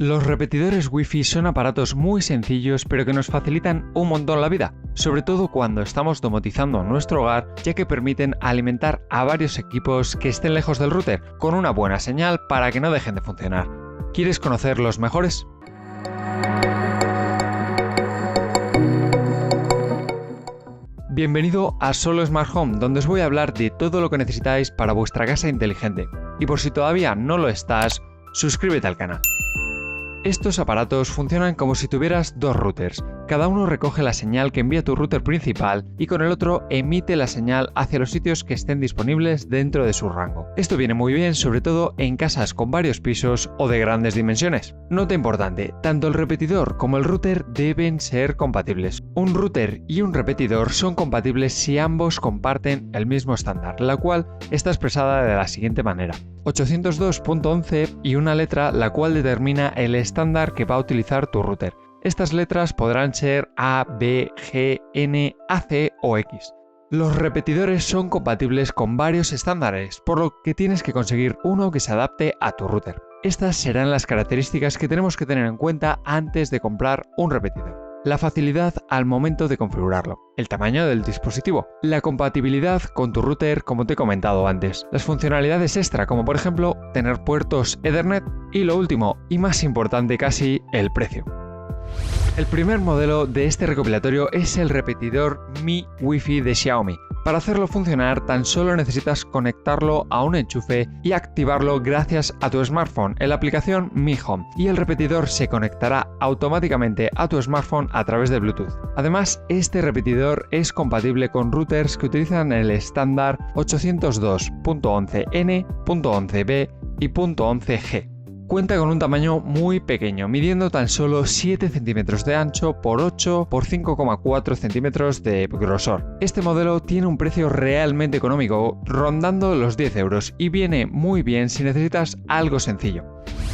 Los repetidores Wi-Fi son aparatos muy sencillos pero que nos facilitan un montón la vida, sobre todo cuando estamos domotizando nuestro hogar, ya que permiten alimentar a varios equipos que estén lejos del router con una buena señal para que no dejen de funcionar. ¿Quieres conocer los mejores? Bienvenido a Solo Smart Home, donde os voy a hablar de todo lo que necesitáis para vuestra casa inteligente. Y por si todavía no lo estás, suscríbete al canal. Estos aparatos funcionan como si tuvieras dos routers. Cada uno recoge la señal que envía tu router principal y con el otro emite la señal hacia los sitios que estén disponibles dentro de su rango. Esto viene muy bien sobre todo en casas con varios pisos o de grandes dimensiones. Nota importante, tanto el repetidor como el router deben ser compatibles. Un router y un repetidor son compatibles si ambos comparten el mismo estándar, la cual está expresada de la siguiente manera: 802.11 y una letra la cual determina el estándar que va a utilizar tu router. Estas letras podrán ser A, B, G, N, AC o X. Los repetidores son compatibles con varios estándares, por lo que tienes que conseguir uno que se adapte a tu router. Estas serán las características que tenemos que tener en cuenta antes de comprar un repetidor. La facilidad al momento de configurarlo, el tamaño del dispositivo, la compatibilidad con tu router como te he comentado antes, las funcionalidades extra como por ejemplo tener puertos Ethernet y lo último y más importante casi, el precio. El primer modelo de este recopilatorio es el repetidor Mi Wi-Fi de Xiaomi. Para hacerlo funcionar tan solo necesitas conectarlo a un enchufe y activarlo gracias a tu smartphone en la aplicación Mi Home y el repetidor se conectará automáticamente a tu smartphone a través de Bluetooth. Además, este repetidor es compatible con routers que utilizan el estándar 802.11n, .11b y .11g. Cuenta con un tamaño muy pequeño, midiendo tan solo 7 centímetros de ancho por 8 por 5,4 centímetros de grosor. Este modelo tiene un precio realmente económico, rondando los 10 euros, y viene muy bien si necesitas algo sencillo.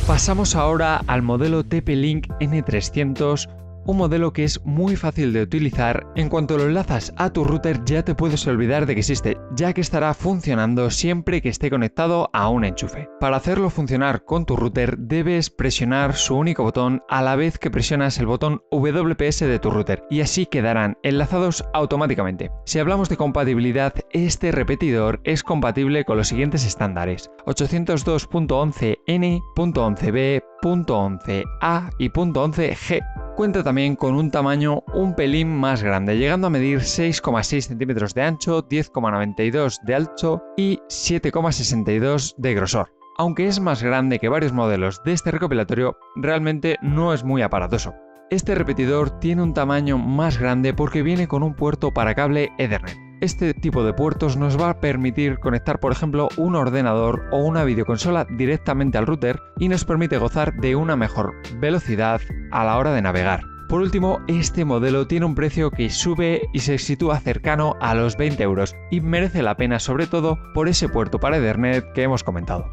Pasamos ahora al modelo TP-Link N300, un modelo que es muy fácil de utilizar. En cuanto lo enlazas a tu router ya te puedes olvidar de que existe, ya que estará funcionando siempre que esté conectado a un enchufe. Para hacerlo funcionar con tu router debes presionar su único botón a la vez que presionas el botón WPS de tu router y así quedarán enlazados automáticamente. Si hablamos de compatibilidad, este repetidor es compatible con los siguientes estándares: 802.11n, .11b, .11a y .11g. Cuenta también con un tamaño un pelín más grande, llegando a medir 6,6 centímetros de ancho, 10,92 de alto y 7,62 de grosor. Aunque es más grande que varios modelos de este recopilatorio, realmente no es muy aparatoso. Este repetidor tiene un tamaño más grande porque viene con un puerto para cable Ethernet. Este tipo de puertos nos va a permitir conectar, por ejemplo, un ordenador o una videoconsola directamente al router y nos permite gozar de una mejor velocidad a la hora de navegar. Por último, este modelo tiene un precio que sube y se sitúa cercano a los 20 euros y merece la pena sobre todo por ese puerto para Ethernet que hemos comentado.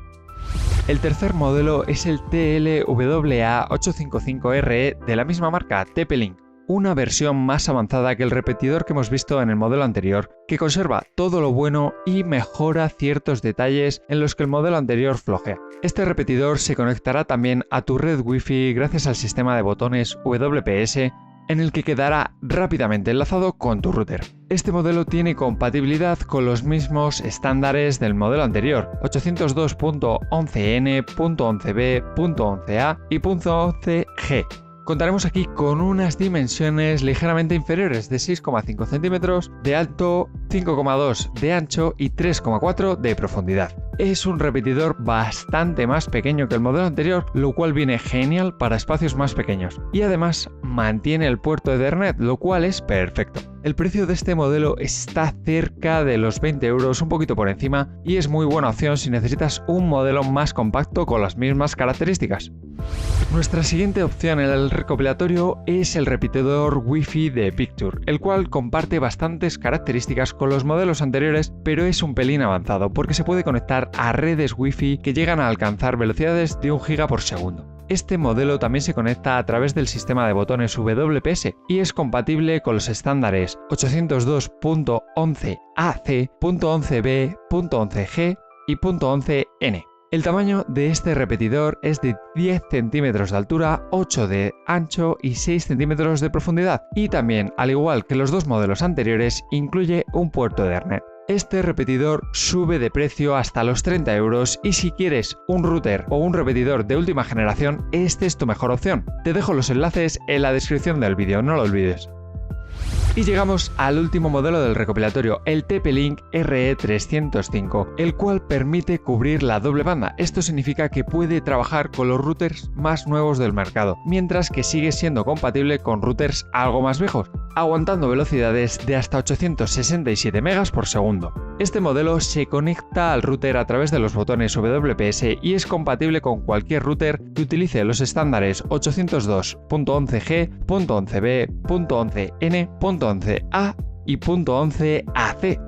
El tercer modelo es el TLWA855RE de la misma marca, TP-Link. Una versión más avanzada que el repetidor que hemos visto en el modelo anterior, que conserva todo lo bueno y mejora ciertos detalles en los que el modelo anterior flojea. Este repetidor se conectará también a tu red Wi-Fi gracias al sistema de botones WPS, en el que quedará rápidamente enlazado con tu router. Este modelo tiene compatibilidad con los mismos estándares del modelo anterior, 802.11n, .11b, .11a y .11g. Contaremos aquí con unas dimensiones ligeramente inferiores de 6,5 centímetros de alto, 5,2 de ancho y 3,4 de profundidad. Es un repetidor bastante más pequeño que el modelo anterior, lo cual viene genial para espacios más pequeños. Y además mantiene el puerto Ethernet, lo cual es perfecto. El precio de este modelo está cerca de los 20 euros, un poquito por encima, y es muy buena opción si necesitas un modelo más compacto con las mismas características. Nuestra siguiente opción en el recopilatorio es el repetidor Wi-Fi de Picture, el cual comparte bastantes características con los modelos anteriores, pero es un pelín avanzado porque se puede conectar a redes Wi-Fi que llegan a alcanzar velocidades de 1 GB por segundo. Este modelo también se conecta a través del sistema de botones WPS y es compatible con los estándares 802.11ac, .11b, .11g y .11n. El tamaño de este repetidor es de 10 centímetros de altura, 8 de ancho y 6 centímetros de profundidad, y también, al igual que los dos modelos anteriores, incluye un puerto Ethernet. Este repetidor sube de precio hasta los 30 euros y si quieres un router o un repetidor de última generación, este es tu mejor opción. Te dejo los enlaces en la descripción del vídeo, no lo olvides. Y llegamos al último modelo del recopilatorio, el TP-Link RE305, el cual permite cubrir la doble banda. Esto significa que puede trabajar con los routers más nuevos del mercado, mientras que sigue siendo compatible con routers algo más viejos, aguantando velocidades de hasta 867 megas por segundo. Este modelo se conecta al router a través de los botones WPS y es compatible con cualquier router que utilice los estándares 802.11g, .11b, .11n, .11a y .11ac.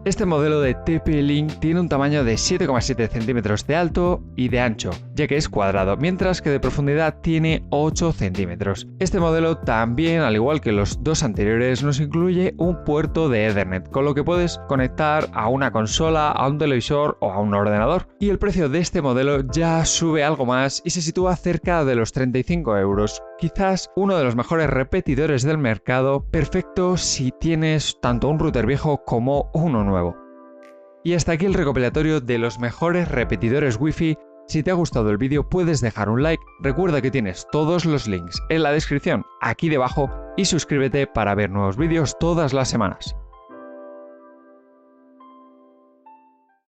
Este modelo de TP-Link tiene un tamaño de 7,7 centímetros de alto y de ancho, ya que es cuadrado, mientras que de profundidad tiene 8 centímetros. Este modelo también, al igual que los dos anteriores, nos incluye un puerto de Ethernet, con lo que puedes conectar a una consola, a un televisor o a un ordenador. Y el precio de este modelo ya sube algo más y se sitúa cerca de los 35 euros. Quizás uno de los mejores repetidores del mercado, perfecto si tienes tanto un router viejo como uno nuevo. Y hasta aquí el recopilatorio de los mejores repetidores Wi-Fi. Si te ha gustado el vídeo puedes dejar un like, recuerda que tienes todos los links en la descripción aquí debajo y suscríbete para ver nuevos vídeos todas las semanas.